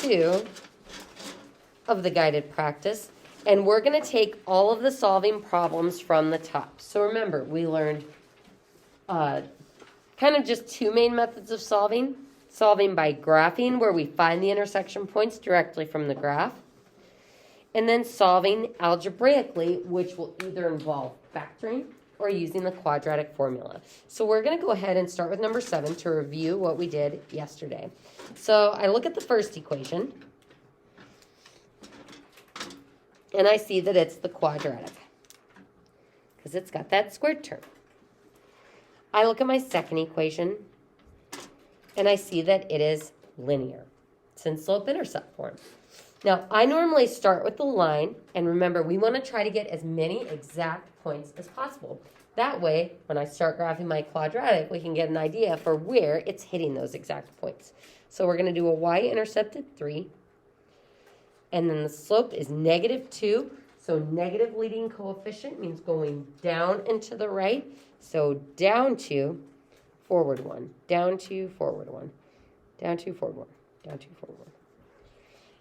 2 of the guided practice. And we're going to take all of the solving problems from the top. So remember, we learned kind of just 2 main methods of solving. Solving by graphing, where we find the intersection points directly from the graph. And then solving algebraically, which will either involve factoring or using the quadratic formula. So we're going to go ahead and start with number 7 to review what we did yesterday. So I look at the first equation, and I see that it's the quadratic because it's got that squared term. I look at my second equation, and I see that it is linear. It's in slope-intercept form. Now, I normally start with the line, and remember, we want to try to get as many exact points as possible. That way, when I start graphing my quadratic, we can get an idea for where it's hitting those exact points. So we're going to do a y-intercept at 3, and then the slope is -2, so negative leading coefficient means going down and to the right. So down 2, forward 1, down 2, forward 1, down 2, forward 1, down 2, forward 1.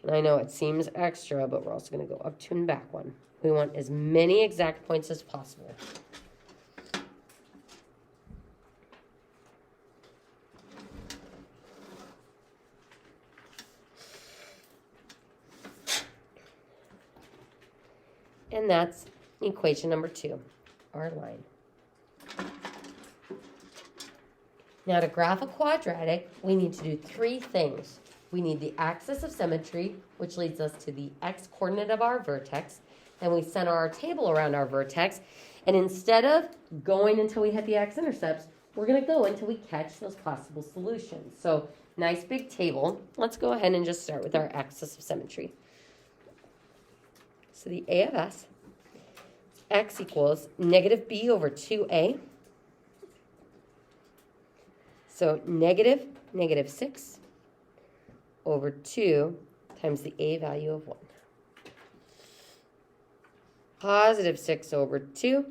And I know it seems extra, but we're also going to go up 2 and back 1. We want as many exact points as possible. And that's equation number 2, our line. Now to graph a quadratic, we need to do 3 things. We need the axis of symmetry, which leads us to the x-coordinate of our vertex. Then we center our table around our vertex. And instead of going until we hit the x-intercepts, we're going to go until we catch those possible solutions. So nice big table. Let's go ahead and just start with our axis of symmetry. So the A of S, x equals -b over 2a. So -6 over 2 times the a value of 1. Positive 6 over 2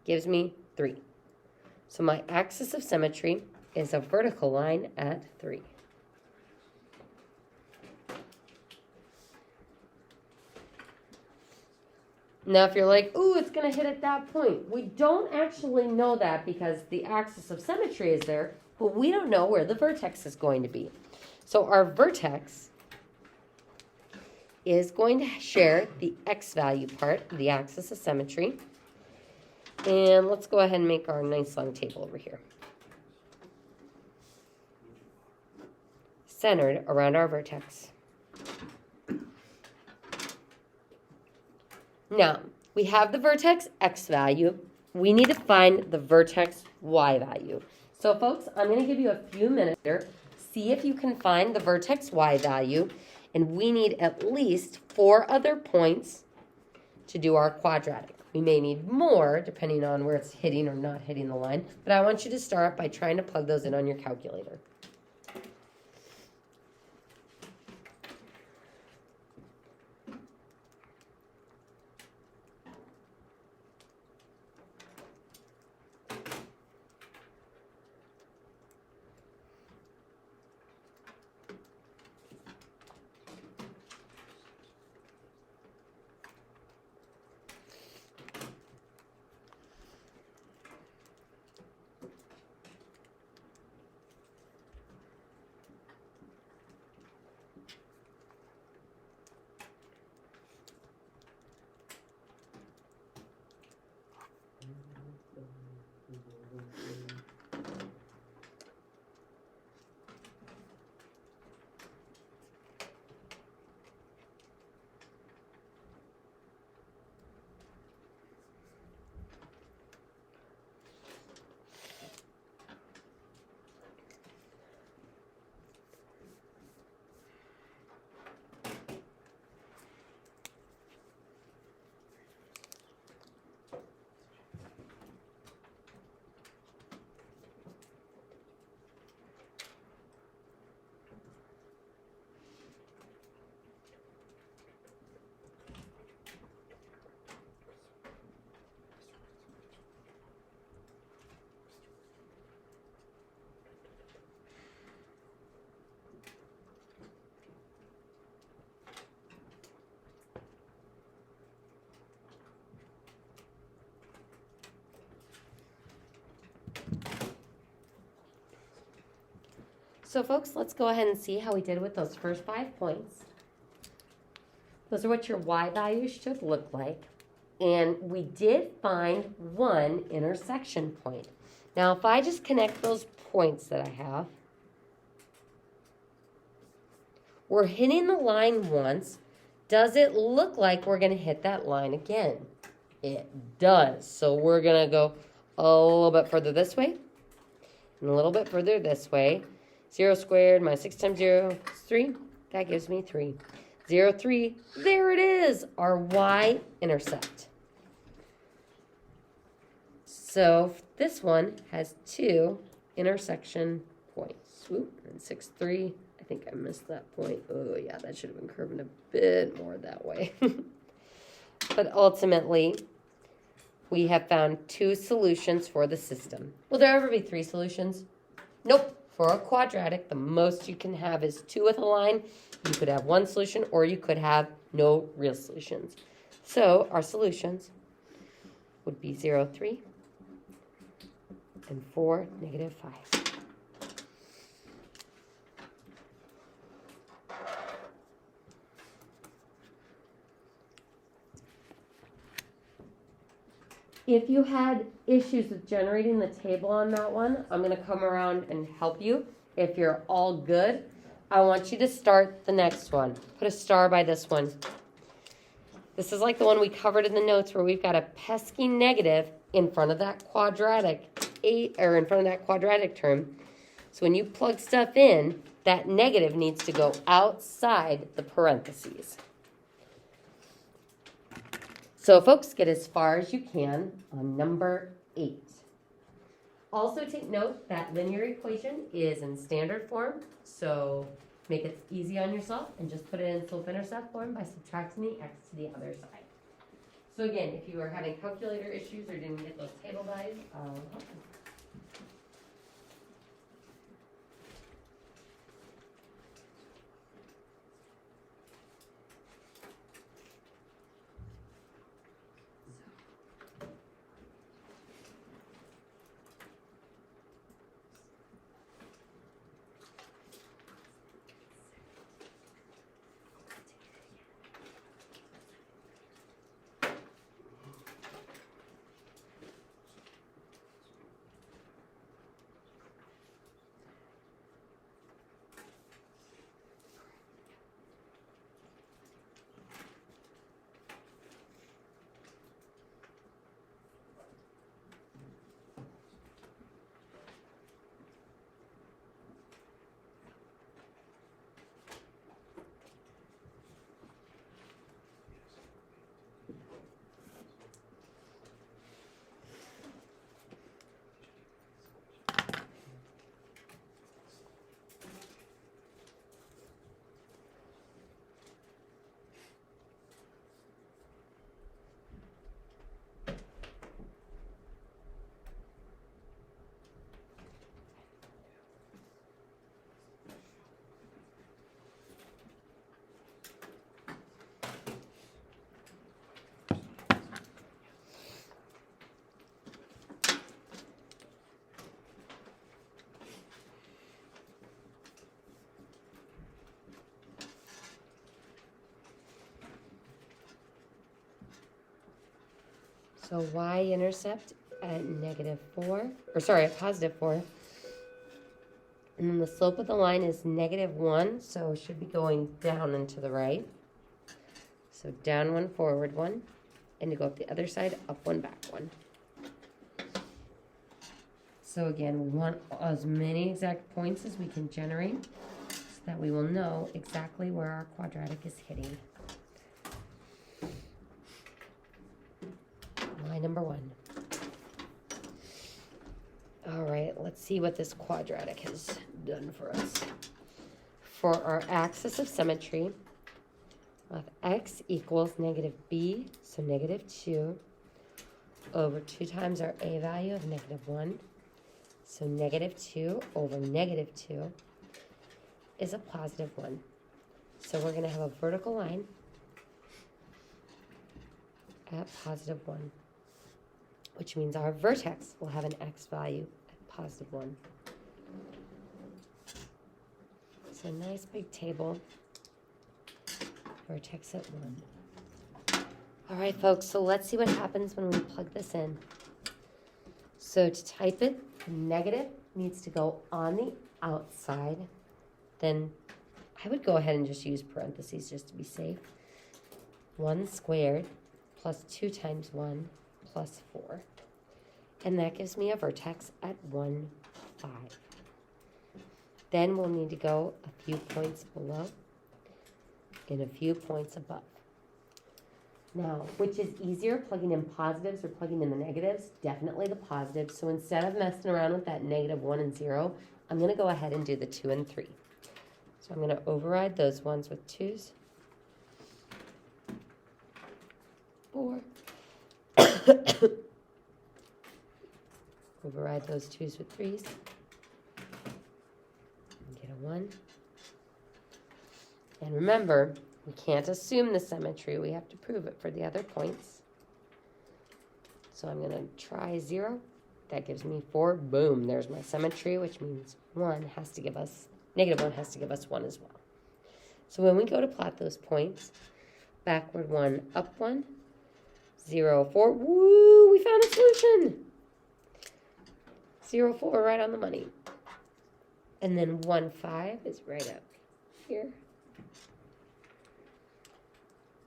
gives me 3. So my axis of symmetry is a vertical line at 3. Now, if you're like, ooh, it's going to hit at that point. We don't actually know that because the axis of symmetry is there, but we don't know where the vertex is going to be. So our vertex is going to share the x value part of the axis of symmetry. And let's go ahead and make our nice long table over here. Centered around our vertex. Now, we have the vertex x value. We need to find the vertex y value. So, folks, I'm going to give you a few minutes here. See if you can find the vertex y value. And we need at least 4 other points to do our quadratic. We may need more, depending on where it's hitting or not hitting the line. But I want you to start by trying to plug those in on your calculator. So folks, let's go ahead and see how we did with those first 5 points. Those are what your y values should look like. And we did find one intersection point. Now, if I just connect those points that I have, we're hitting the line once. Does it look like we're going to hit that line again? It does. So we're going to go a little bit further this way and a little bit further this way. 0 squared minus 6 times 0 is 3. That gives me 3. 0, 3. There it is, our y-intercept. So this one has 2 intersection points. Swoop, and 6, 3. I think I missed that point. Oh, yeah, that should have been curving a bit more that way. But ultimately, we have found 2 solutions for the system. Will there ever be 3 solutions? Nope. For a quadratic, the most you can have is 2 with a line. You could have 1 solution, or you could have no real solutions. So our solutions would be 0, 3, and 4, negative 5. If you had issues with generating the table on that one, I'm going to come around and help you. If you're all good, I want you to start the next one. Put a star by this one. This is like the one we covered in the notes where we've got a pesky negative in front of that quadratic in front of that quadratic term. So when you plug stuff in, that negative needs to go outside the parentheses. So folks, get as far as you can on number 8. Also take note that linear equation is in standard form, so make it easy on yourself and just put it in slope-intercept form by subtracting the x to the other side. So again, if you are having calculator issues or didn't get those table values, I'll help you. So y-intercept at at positive 4. And then the slope of the line is -1, so it should be going down and to the right. So down 1, forward 1. And to go up the other side, up 1, back 1. So again, we want as many exact points as we can generate so that we will know exactly where our quadratic is hitting. Line number 1. All right, let's see what this quadratic has done for us. For our axis of symmetry, of x equals -b, so -2, over 2 times our a value of -1. So -2 over -2 is a positive 1. So we're going to have a vertical line at positive 1, which means our vertex will have an x value at positive 1. So nice big table. Vertex at 1. All right, folks, so let's see what happens when we plug this in. So to type it, the negative needs to go on the outside. Then I would go ahead and just use parentheses just to be safe. 1 squared plus 2 times 1 plus 4. And that gives me a vertex at 1, 5. Then we'll need to go a few points below and a few points above. Now, which is easier, plugging in positives or plugging in the negatives? Definitely the positives. So instead of messing around with that -1 and 0, I'm going to go ahead and do the 2 and 3. So I'm going to override those ones with 2s. 4. Override those 2s with 3s. And get a 1. And remember, we can't assume the symmetry. We have to prove it for the other points. So I'm going to try 0. That gives me 4. Boom, there's my symmetry, which means 1 has to give us, -1 has to give us 1 as well. So when we go to plot those points, backward 1, up 1, 0, 4. Woo, we found a solution. 0, 4, right on the money. And then 1, 5 is right up here.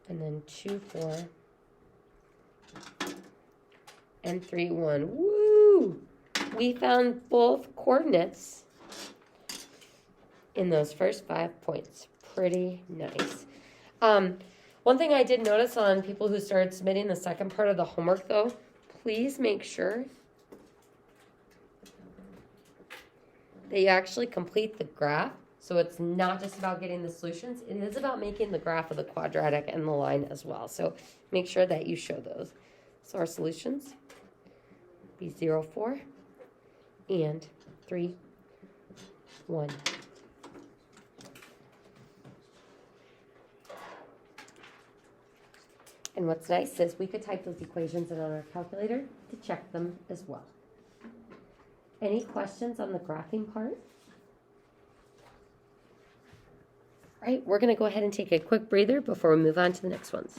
And then 2, 4, and 3, 1. Woo! We found both coordinates in those first 5 points. Pretty nice. One thing I did notice on people who started submitting the second part of the homework, though, please make sure that you actually complete the graph. So it's not just about getting the solutions. It is about making the graph of the quadratic and the line as well. So make sure that you show those. So our solutions be 0, 4, and 3, 1. And what's nice is we could type those equations in on our calculator to check them as well. Any questions on the graphing part? All right, we're going to go ahead and take a quick breather before we move on to the next ones.